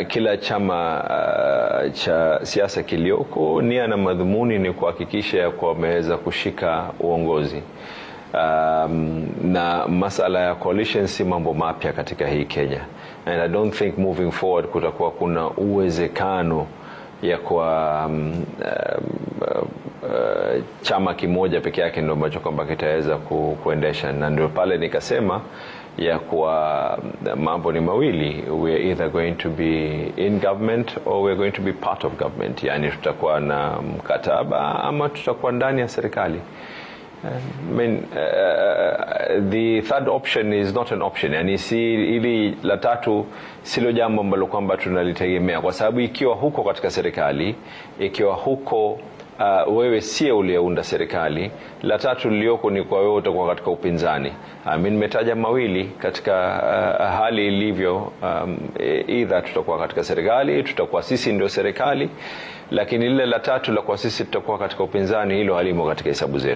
kila chama cha siasa kilioko nia na madhumuni ni kuhakikisha kwa wameweza kushika uongozi. Na masala ya coalition si mambo mapya katika hii Kenya, and I don't think moving forward kutakuwa kuna uwezekano ya kwa chama kimoja peke yake ndio ambacho kwamba kitaweza kuendesha. Na ndio pale nikasema ya kwa mambo ni mawili, we are either going to be in government or we are going to be part of government, yani tutakuwa na mkataba ama tutakuwa ndani ya serikali. I mean, the third option is not an option, yani si ili la tatu silo jambo ambalo kwamba tunalitegemea, kwa sababu ikiwa huko katika serikali, ikiwa huko wewe sie uliyeunda serikali, la tatu lilioko ni kwa wewe utakuwa katika upinzani. Mimi nimetaja mawili katika hali ilivyo, either tutakuwa katika serikali, tutakuwa sisi ndio serikali, lakini lile la tatu la kwa sisi tutakuwa katika upinzani, hilo halimo katika hesabu zetu.